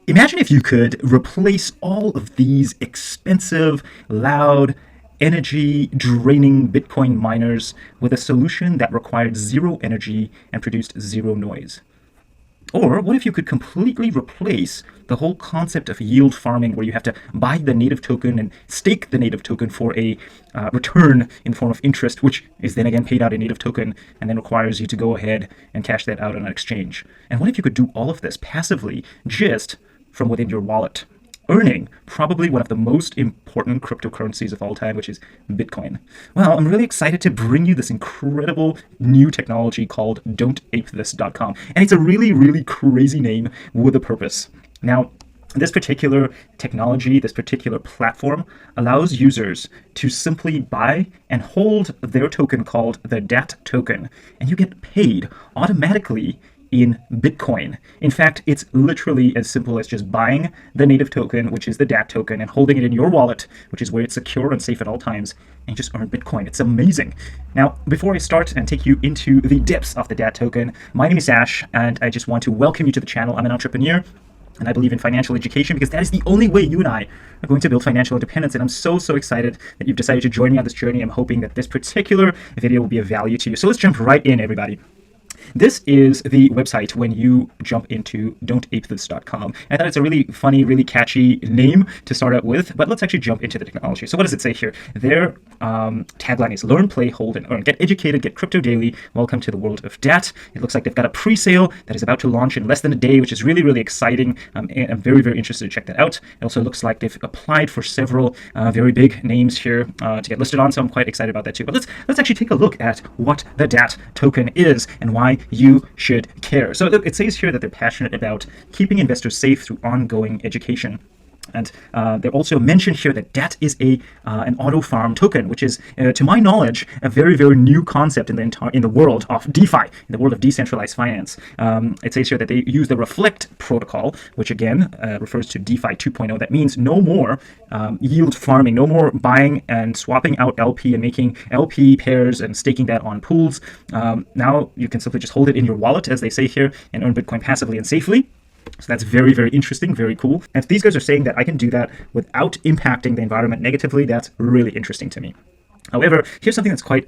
Imagine if you could replace all of these expensive, loud, energy draining Bitcoin miners with a solution that required zero energy and produced zero noise. Or what if you could completely replace the whole concept of yield farming, where you have to buy the native token and stake the native token for a return in the form of interest, which is then again paid out in native token and then requires you to go ahead and cash that out on an exchange? And what if you could do all of this passively just from within your wallet, earning probably one of the most important cryptocurrencies of all time, which is Bitcoin? Well, I'm really excited to bring you this incredible new technology called Don'tApeThis.com. And it's a really, really crazy name with a purpose. Now, this particular technology, this particular platform allows users to simply buy and hold their token called the DAT token, and you get paid automatically in Bitcoin. In fact, it's literally as simple as just buying the native token, which is the DAT token, and holding it in your wallet, which is where it's secure and safe at all times, and just earn Bitcoin. It's amazing. Now, before I start and take you into the depths of the DAT token, my name is Ash, and I just want to welcome you to the channel. I'm an entrepreneur, and I believe in financial education because that is the only way you and I are going to build financial independence. And I'm so excited that you've decided to join me on this journey. I'm hoping that this particular video will be of value to you. So let's jump right in, everybody. This is the website when you jump into Don'tApeThis.com. I thought it's a really funny, really catchy name to start out with, but let's actually jump into the technology. So what does it say here? Their tagline is learn, play, hold, and earn. Get educated, get crypto daily. Welcome to the world of DAT. It looks like they've got a pre-sale that is about to launch in less than a day, which is really, really exciting. And I'm very, very interested to check that out. It also looks like they've applied for several very big names here to get listed on, so I'm quite excited about that too. But let's actually take a look at what the DAT token is and why you should care. So it says here that they're passionate about keeping investors safe through ongoing education. And they also mentioned here that DAT is an auto farm token, which is, to my knowledge, a very, very new concept in the world of DeFi, in the world of decentralized finance. It says here that they use the Reflect protocol, which again refers to DeFi 2.0. That means no more yield farming, no more buying and swapping out LP and making LP pairs and staking that on pools. Now you can simply just hold it in your wallet, as they say here, and earn Bitcoin passively and safely. So that's very, very interesting, very cool. And if these guys are saying that I can do that without impacting the environment negatively, that's really interesting to me. However, here's something that's quite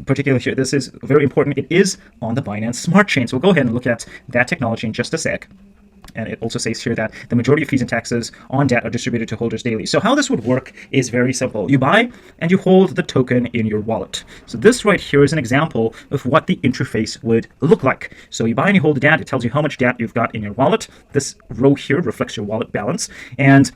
particular here. This is very important. It is on the Binance Smart Chain. So we'll go ahead and look at that technology in just a sec. And it also says here that the majority of fees and taxes on DAT are distributed to holders daily. So how this would work is very simple. You buy and you hold the token in your wallet. So this right here is an example of what the interface would look like. So you buy and you hold the DAT. It tells you how much DAT you've got in your wallet. This row here reflects your wallet balance. And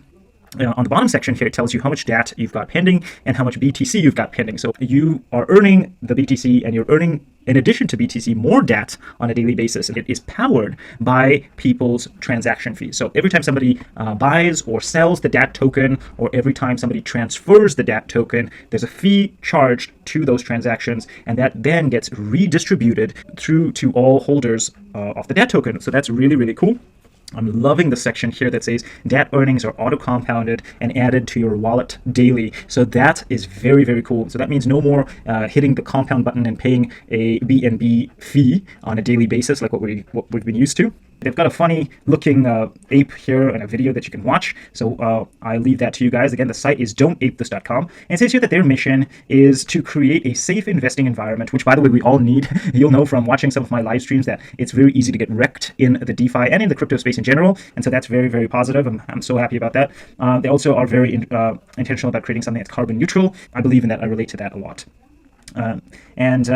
on the bottom section here, it tells you how much DAT you've got pending and how much BTC you've got pending. So you are earning the BTC, and you're earning, in addition to BTC, more DAT on a daily basis. And it is powered by people's transaction fees. So every time somebody buys or sells the DAT token, or every time somebody transfers the DAT token, there's a fee charged to those transactions, and that then gets redistributed through to all holders of the DAT token. So that's really, really cool. I'm loving the section here that says DAT earnings are auto-compounded and added to your wallet daily. So that is very, very cool. So that means no more hitting the compound button and paying a BNB fee on a daily basis like what we've been used to. They've got a funny looking ape here in a video that you can watch. So I leave that to you guys. Again, the site is Don'tApeThis.com. And it says here that their mission is to create a safe investing environment, which, by the way, we all need. You'll know from watching some of my live streams that it's very easy to get wrecked in the DeFi and in the crypto space in general. And so that's very, very positive. I'm so happy about that. They also are very intentional about creating something that's carbon neutral. I believe in that. I relate to that a lot.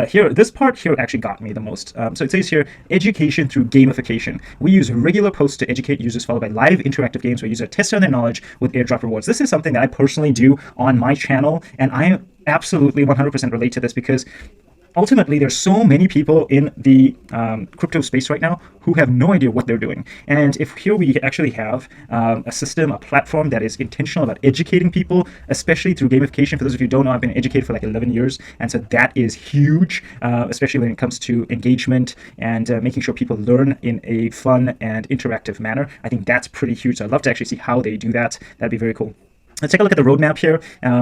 Here, this part here actually got me the most. So it says here, education through gamification. We use regular posts to educate users, followed by live interactive games where users test on their knowledge with airdrop rewards. This is something that I personally do on my channel, and I absolutely 100% relate to this because ultimately, there's so many people in the crypto space right now who have no idea what they're doing. And if here we actually have a system, a platform that is intentional about educating people, especially through gamification. For those of you who don't know, I've been educated for like 11 years. And so that is huge, especially when it comes to engagement and making sure people learn in a fun and interactive manner. I think that's pretty huge. So I'd love to actually see how they do that. That'd be very cool. Let's take a look at the roadmap here,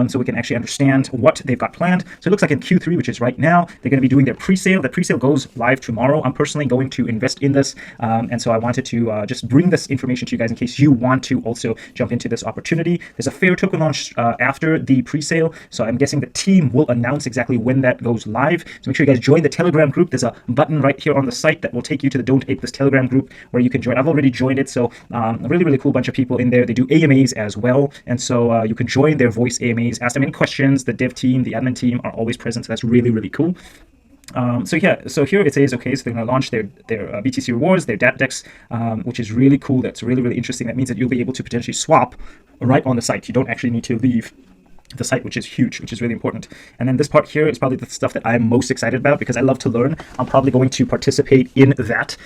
so we can actually understand what they've got planned. So it looks like in Q3, which is right now, they're going to be doing their pre-sale. The pre-sale goes live tomorrow. I'm personally going to invest in this, and so I wanted to just bring this information to you guys in case you want to also jump into this opportunity. There's a fair token launch after the pre-sale, so I'm guessing the team will announce exactly when that goes live. So make sure you guys join the Telegram group. There's a button right here on the site that will take you to the Don't Ape This Telegram group where you can join. I've already joined it, so a really cool bunch of people in there. They do AMAs as well, and so you can join their voice AMAs, ask them any questions. The dev team, the admin team are always present, so that's really cool. So here it says, okay, so they're going to launch their BTC rewards, their DAT decks, which is really cool. That's really interesting. That means that you'll be able to potentially swap right on the site. You don't actually need to leave the site, which is huge, which is really important. And then this part here is probably the stuff that I'm most excited about because I love to learn. I'm probably going to participate in that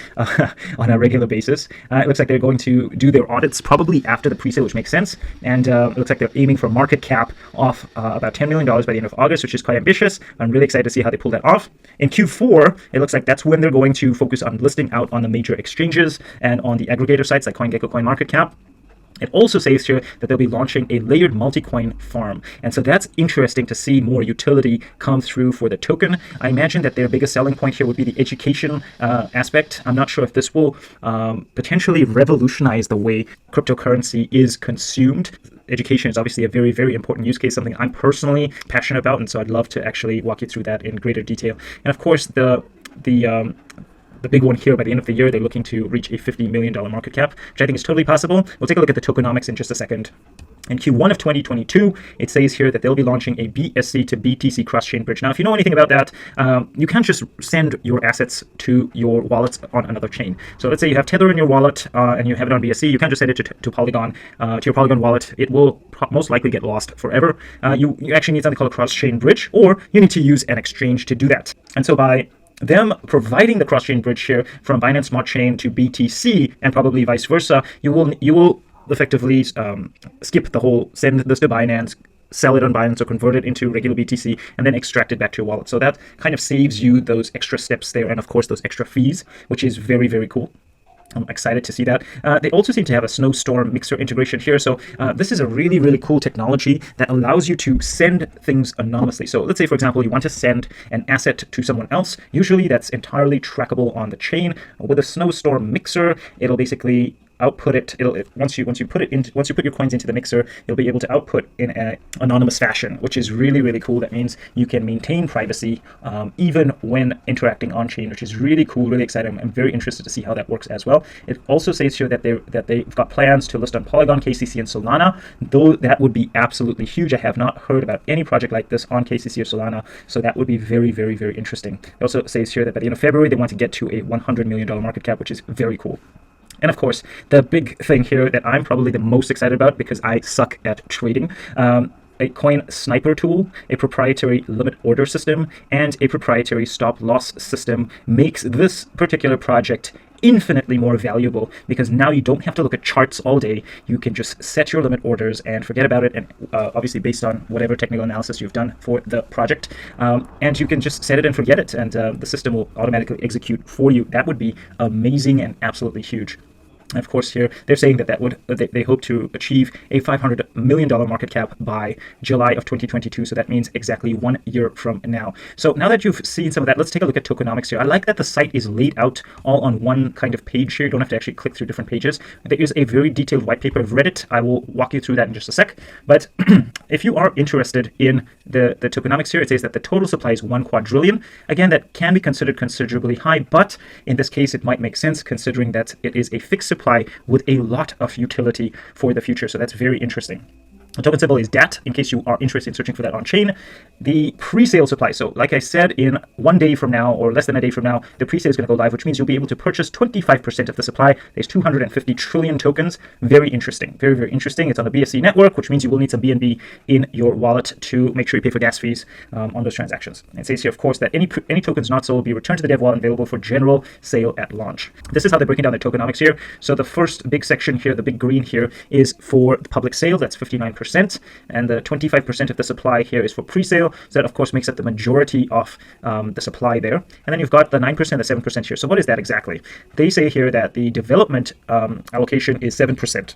on a regular basis. It looks like they're going to do their audits probably after the pre-sale, which makes sense. And it looks like they're aiming for market cap of about $10 million by the end of August, which is quite ambitious. I'm really excited to see how they pull that off. In Q4, it looks like that's when they're going to focus on listing out on the major exchanges and on the aggregator sites like CoinGecko, CoinMarketCap. It also says here that they'll be launching a layered multi-coin farm. And so that's interesting to see more utility come through for the token. I imagine that their biggest selling point here would be the education aspect. I'm not sure if this will potentially revolutionize the way cryptocurrency is consumed. Education is obviously a very important use case, something I'm personally passionate about. And so I'd love to actually walk you through that in greater detail. And of course, the big one here, by the end of the year, they're looking to reach a $50 million market cap, which I think is totally possible. We'll take a look at the tokenomics in just a second. In Q1 of 2022, it says here that they'll be launching a BSC to BTC cross-chain bridge. Now, if you know anything about that, you can't just send your assets to your wallets on another chain. So let's say you have Tether in your wallet and you have it on BSC. You can't just send it to Polygon, to your Polygon wallet. It will most likely get lost forever. You actually need something called a cross-chain bridge, or you need to use an exchange to do that. And so by them providing the cross-chain bridge here from Binance Smart Chain to BTC and probably vice versa, you will effectively skip the whole send this to Binance, sell it on Binance or convert it into regular BTC, and then extract it back to your wallet. So that kind of saves you those extra steps there and, of course, those extra fees, which is very cool. I'm excited to see that. They also seem to have a snowstorm mixer integration here. So this is a really cool technology that allows you to send things anonymously. So let's say, for example, you want to send an asset to someone else. Usually that's entirely trackable on the chain. With a snowstorm mixer, it'll basically output it. Once you put your coins into the mixer, you'll be able to output in an anonymous fashion, which is really cool. That means you can maintain privacy even when interacting on chain, which is really cool, really exciting. I'm very interested to see how that works as well. It also says here that they've got plans to list on Polygon, KCC, and Solana. Though that would be absolutely huge. I have not heard about any project like this on KCC or Solana, so that would be very interesting. It also says here that by the end of February they want to get to a $100 million market cap, which is very cool. And of course, the big thing here that I'm probably the most excited about because I suck at trading, a coin sniper tool, a proprietary limit order system, and a proprietary stop loss system makes this particular project infinitely more valuable because now you don't have to look at charts all day. You can just set your limit orders and forget about it, and obviously based on whatever technical analysis you've done for the project, and you can just set it and forget it, and the system will automatically execute for you. That would be amazing and absolutely huge. Of course, here they're saying that they hope to achieve a $500 million market cap by July of 2022. So that means exactly 1 year from now. So now that you've seen some of that, let's take a look at tokenomics here. I like that the site is laid out all on one kind of page here. You don't have to actually click through different pages. There is a very detailed white paper. I've read it. I will walk you through that in just a sec. But if you are interested in the tokenomics here, it says that the total supply is 1 quadrillion. Again, that can be considered considerably high, but in this case, it might make sense considering that it is a fixed supply with a lot of utility for the future. So that's very interesting. The token symbol is DAT, in case you are interested in searching for that on chain. The pre-sale supply. So like I said, in 1 day from now, or less than a day from now, the pre-sale is going to go live, which means you'll be able to purchase 25% of the supply. There's 250 trillion tokens. Very interesting. Very interesting. It's on the BSC network, which means you will need some BNB in your wallet to make sure you pay for gas fees on those transactions. It says here, of course, that any tokens not sold will be returned to the dev wallet and available for general sale at launch. This is how they're breaking down the tokenomics here. So the first big section here, the big green here, is for the public sale. That's 59%. And the 25% of the supply here is for pre-sale. So that, of course, makes up the majority of the supply there. And then you've got the 9%, the 7% here. So what is that exactly? They say here that the development allocation is 7%.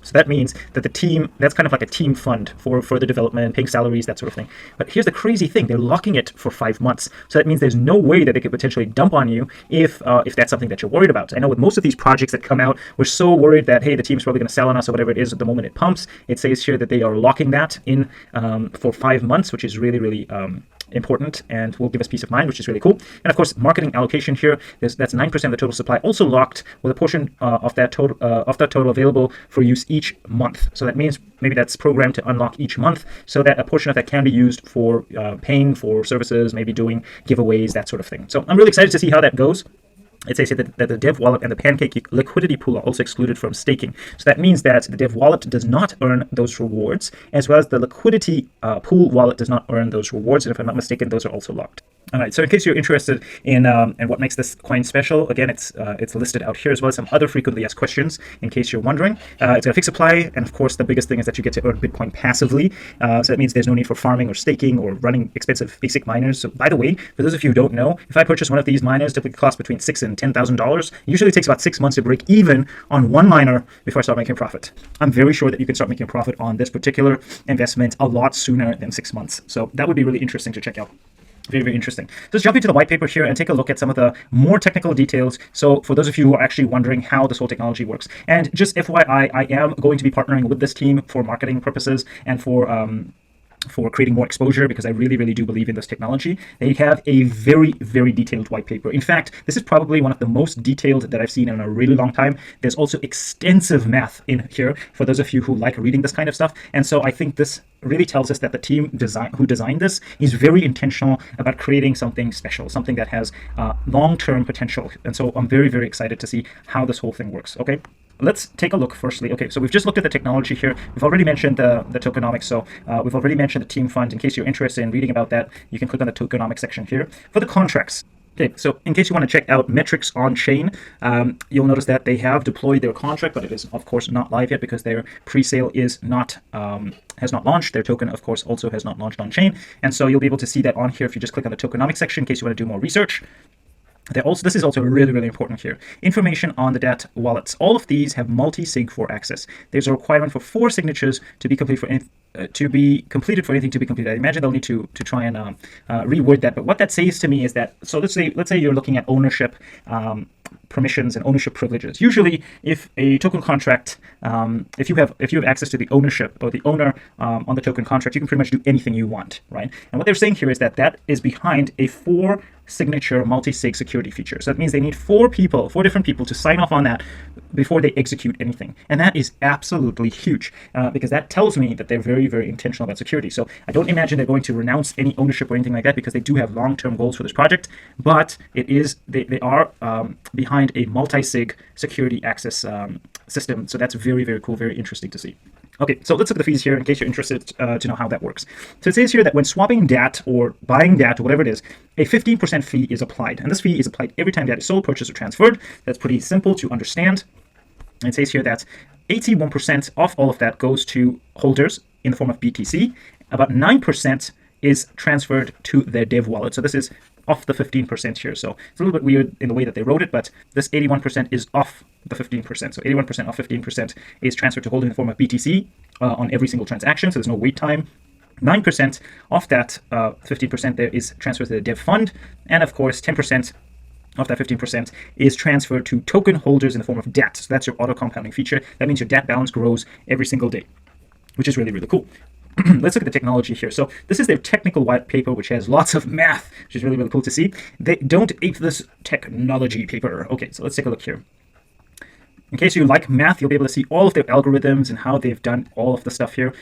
So that means that the team, that's kind of like a team fund for further development, paying salaries, that sort of thing. But here's the crazy thing, they're locking it for 5 months. So that means there's no way that they could potentially dump on you if that's something that you're worried about. I know with most of these projects that come out, we're so worried that, hey, the team's probably going to sell on us or whatever it is at the moment it pumps. It says here that they are locking that in for 5 months, which is really, really important and will give us peace of mind, which is really cool. And of course, marketing allocation here, that's 9% of the total supply, also locked with a portion of that total available for use each month. So that means maybe that's programmed to unlock each month, so that a portion of that can be used for paying for services, maybe doing giveaways, that sort of thing. So I'm really excited to see how that goes. It says that the Dev wallet and the Pancake liquidity pool are also excluded from staking. So that means that the Dev wallet does not earn those rewards, as well as the liquidity pool wallet does not earn those rewards. And if I'm not mistaken, those are also locked. All right, so in case you're interested in what makes this coin special, again, it's listed out here, as well as some other frequently asked questions, in case you're wondering. It's got a fixed supply, and of course, the biggest thing is that you get to earn Bitcoin passively. So that means there's no need for farming or staking or running expensive basic miners. So by the way, for those of you who don't know, if I purchase one of these miners, typically costs between $6,000 and $10,000. Usually takes about 6 months to break even on one miner before I start making profit. I'm very sure that you can start making profit on this particular investment a lot sooner than 6 months. So that would be really interesting to check out. Very, very interesting. Let's jump into the white paper here and take a look at some of the more technical details. So for those of you who are actually wondering how this whole technology works, and just FYI, I am going to be partnering with this team for marketing purposes and for creating more exposure, because I really, really do believe in this technology. They have a very, very detailed white paper. In fact, this is probably one of the most detailed that I've seen in a really long time. There's also extensive math in here for those of you who like reading this kind of stuff. And so I think this really tells us that the team who designed this is very intentional about creating something special, something that has long-term potential. And so I'm very, very excited to see how this whole thing works. Okay. Let's take a look firstly. Okay, so we've just looked at the technology here. We've already mentioned the tokenomics. So we've already mentioned the team fund. In case you're interested in reading about that, you can click on the tokenomics section here. For the contracts, okay, so in case you want to check out metrics on chain, you'll notice that they have deployed their contract, but it is of course not live yet because their pre-sale is not has not launched. Their token, of course, also has not launched on chain. And so you'll be able to see that on here if you just click on the tokenomics section in case you want to do more research. This is also really, really important here. Information on the DAT wallets. All of these have multi-sig for access. There's a requirement for 4 signatures to be completed for anything to be completed. I imagine they'll need to try and reword that. But what that says to me is that, so let's say you're looking at ownership permissions and ownership privileges. Usually, if a token contract, if you have access to the ownership or the owner on the token contract, you can pretty much do anything you want, right? And what they're saying here is that is behind a 4 signature multi-sig security feature. So that means they need 4 different people to sign off on that before they execute anything. And that is absolutely huge because that tells me that they're very, very intentional about security. So I don't imagine they're going to renounce any ownership or anything like that, because they do have long-term goals for this project, but they are behind a multi-sig security access system. So that's very, very cool, very interesting to see. Okay, so let's look at the fees here in case you're interested to know how that works. So it says here that when swapping DAT or buying DAT or whatever it is, a 15% fee is applied. And this fee is applied every time DAT is sold, purchased, or transferred. That's pretty simple to understand. And it says here that 81% of all of that goes to holders in the form of BTC. About 9% is transferred to their Dev wallet. So this is off the 15% here. So it's a little bit weird in the way that they wrote it, but this 81% is off the 15%. So 81% of 15% is transferred to holder in the form of BTC on every single transaction. So there's no wait time. 9% of that 15% there is transferred to the Dev fund. And of course, 10% of that 15% is transferred to token holders in the form of DAT. So that's your auto compounding feature. That means your DAT balance grows every single day, which is really, really cool. Let's look at the technology here. So this is their technical white paper, which has lots of math, which is really, really cool to see. They don't ape this technology paper. Okay, so let's take a look here. In case you like math, you'll be able to see all of their algorithms and how they've done all of the stuff here.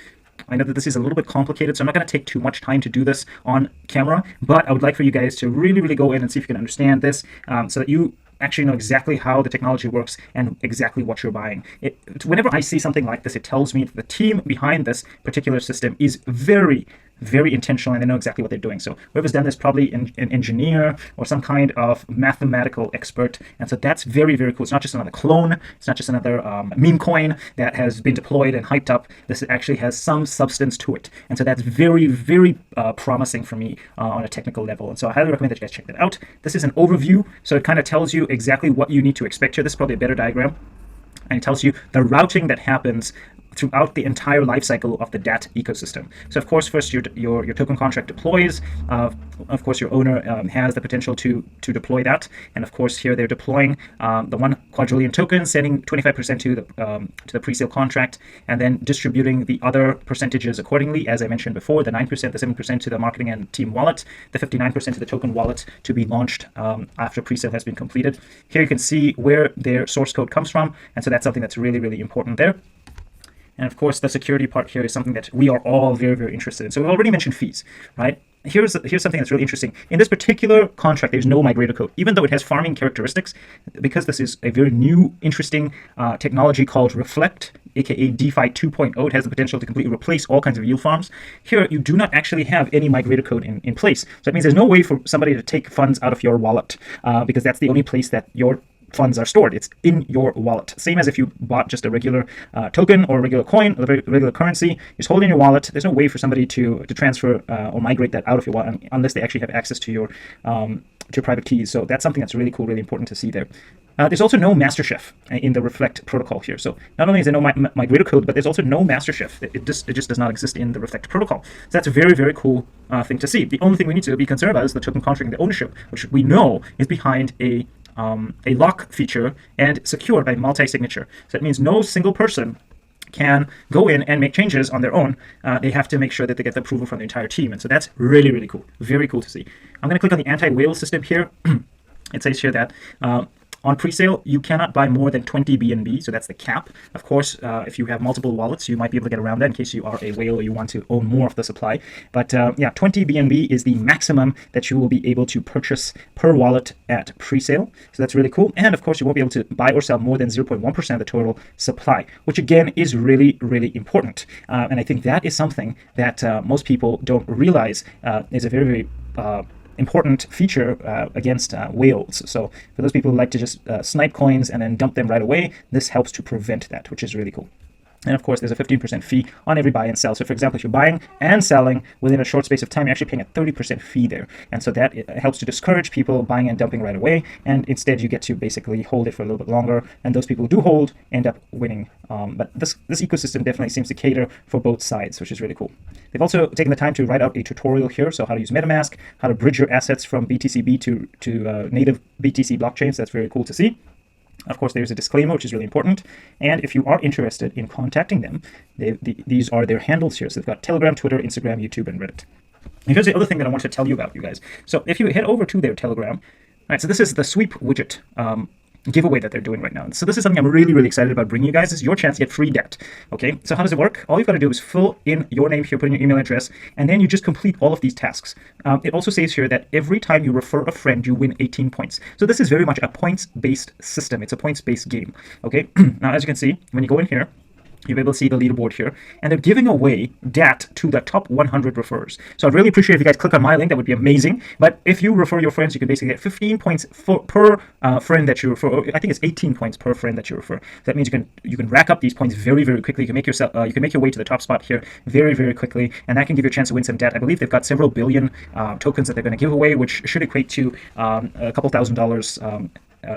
I know that this is a little bit complicated, so I'm not going to take too much time to do this on camera, but I would like for you guys to really, really go in and see if you can understand this so that you actually know exactly how the technology works and exactly what you're buying. Whenever I see something like this, it tells me that the team behind this particular system is very, very intentional, and they know exactly what they're doing. So whoever's done this probably an engineer or some kind of mathematical expert. And so that's very, very cool. It's not just another clone. It's not just another meme coin that has been deployed and hyped up. This actually has some substance to it. And so that's very, very promising for me on a technical level. And so I highly recommend that you guys check that out. This is an overview. So it kind of tells you exactly what you need to expect here. This is probably a better diagram. And it tells you the routing that happens throughout the entire life cycle of the DAT ecosystem. So of course, first your token contract deploys. Of course, your owner has the potential to deploy that, and of course here they're deploying the 1 quadrillion token, sending 25% to the pre-sale contract, and then distributing the other percentages accordingly. As I mentioned before, the 9%, the 7% to the marketing and team wallet, the 59% to the token wallet to be launched after pre-sale has been completed. Here you can see where their source code comes from, and so that's something that's really, really important there. And of course, the security part here is something that we are all very, very interested in. So we've already mentioned fees, right? Here's something that's really interesting. In this particular contract, there's no migrator code, even though it has farming characteristics, because this is a very new, interesting technology called Reflect, aka DeFi 2.0. It has the potential to completely replace all kinds of yield farms. Here, you do not actually have any migrator code in place. So that means there's no way for somebody to take funds out of your wallet, because that's the only place that your funds are stored. It's in your wallet. Same as if you bought just a regular token or a regular coin, or a regular currency, just hold it in your wallet. There's no way for somebody to transfer or migrate that out of your wallet unless they actually have access to your private keys. So that's something that's really cool, really important to see there. There's also no master chef in the Reflect protocol here. So not only is there no migrator code, but there's also no master chef. It just does not exist in the Reflect protocol. So that's a very, very cool thing to see. The only thing we need to be concerned about is the token contract and the ownership, which we know is behind a lock feature and secured by multi-signature. So that means no single person can go in and make changes on their own. They have to make sure that they get the approval from the entire team. And so that's really, really cool. Very cool to see. I'm going to click on the anti-whale system here. It says here that on pre-sale, you cannot buy more than 20 BNB, so that's the cap. Of course, if you have multiple wallets, you might be able to get around that in case you are a whale or you want to own more of the supply. But yeah, 20 BNB is the maximum that you will be able to purchase per wallet at pre-sale. So that's really cool. And of course, you won't be able to buy or sell more than 0.1% of the total supply, which again is really, really important. And I think that is something that most people don't realize is a very, very important feature against whales. So for those people who like to just snipe coins and then dump them right away, this helps to prevent that, which is really cool. And of course, there's a 15% fee on every buy and sell. So for example, if you're buying and selling within a short space of time, you're actually paying a 30% fee there. And so that helps to discourage people buying and dumping right away. And instead, you get to basically hold it for a little bit longer. And those people who do hold end up winning. But this ecosystem definitely seems to cater for both sides, which is really cool. They've also taken the time to write out a tutorial here. So how to use MetaMask, how to bridge your assets from BTCB to native BTC blockchains. That's very cool to see. Of course, there's a disclaimer, which is really important. And if you are interested in contacting them, these are their handles here. So they've got Telegram, Twitter, Instagram, YouTube, and Reddit. And here's the other thing that I want to tell you about, you guys. So if you head over to their Telegram, all right, so this is the sweep widget giveaway that they're doing right now. So this is something I'm really, really excited about bringing you guys. This is your chance to get free DAT. Okay, so how does it work? All you've got to do is fill in your name here, put in your email address, and then you just complete all of these tasks. It also says here that every time you refer a friend, you win 18 points. So this is very much a points-based system. It's a points-based game. Okay, now as you can see, when you go in here, you'll be able to see the leaderboard here, and they're giving away DAT to the top 100 referrers. So I'd really appreciate if you guys click on my link. That would be amazing. But if you refer your friends, you can basically get 15 points per friend that you refer. I think it's 18 points per friend that you refer. That means you can rack up these points very, very quickly. You can make you can make your way to the top spot here very, very quickly, and that can give you a chance to win some DAT. I believe they've got several billion tokens that they're going to give away, which should equate to a couple $1,000s.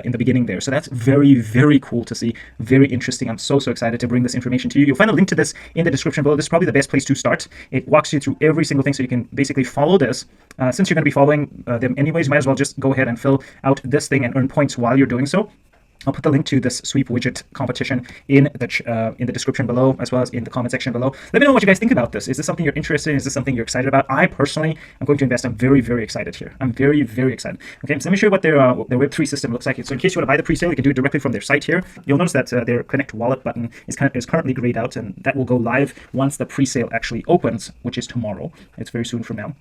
In the beginning there. So that's very, very cool to see. Very interesting. I'm so excited to bring this information to you. You'll find a link to this in the description below. This is probably the best place to start. It walks you through every single thing so you can basically follow this. Since you're going to be following them anyways, you might as well just go ahead and fill out this thing and earn points while you're doing so. I'll put the link to this sweep widget competition in the description below, as well as in the comment section below. Let me know what you guys think about this. Is this something you're interested in? Is this something you're excited about? I personally am going to invest. I'm very, very excited here. I'm very, very excited. Okay, so let me show you what their Web3 system looks like. So in case you want to buy the pre-sale, you can do it directly from their site here. You'll notice that their Connect Wallet button is currently grayed out, and that will go live once the pre-sale actually opens, which is tomorrow. It's very soon from now.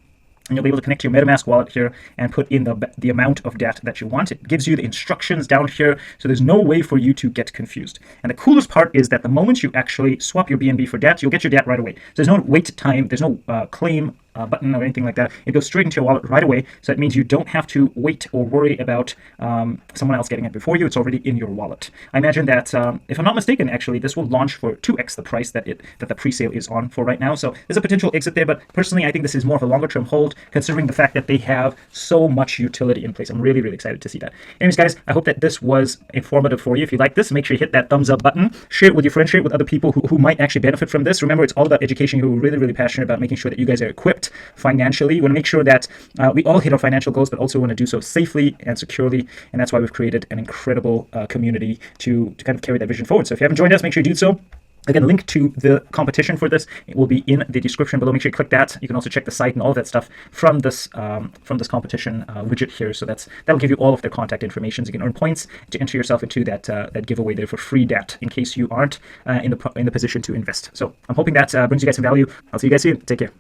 And you'll be able to connect to your MetaMask wallet here and put in the amount of DAT that you want. It gives you the instructions down here, so there's no way for you to get confused. And the coolest part is that the moment you actually swap your BNB for DAT, you'll get your DAT right away. So there's no wait time, there's no claim button or anything like that. It goes straight into your wallet right away. So that means you don't have to wait or worry about someone else getting it before you. It's already in your wallet. I imagine that, if I'm not mistaken, actually, this will launch for 2x the price that the pre-sale is on for right now. So there's a potential exit there, but personally, I think this is more of a longer-term hold, considering the fact that they have so much utility in place. I'm really, really excited to see that. Anyways, guys, I hope that this was informative for you. If you like this, make sure you hit that thumbs up button. Share it with your friends, share it with other people who might actually benefit from this. Remember, it's all about education. Who are really, really passionate about making sure that you guys are equipped financially. We want to make sure that we all hit our financial goals, but also want to do so safely and securely. And that's why we've created an incredible community to kind of carry that vision forward. So if you haven't joined us, make sure you do so. Again, link to the competition for this, it will be in the description below. Make sure you click that. You can also check the site and all of that stuff from this competition widget here. So that'll give you all of their contact information. So you can earn points to enter yourself into that giveaway there for free DAT in case you aren't in the position to invest. So I'm hoping that brings you guys some value. I'll see you guys soon. Take care.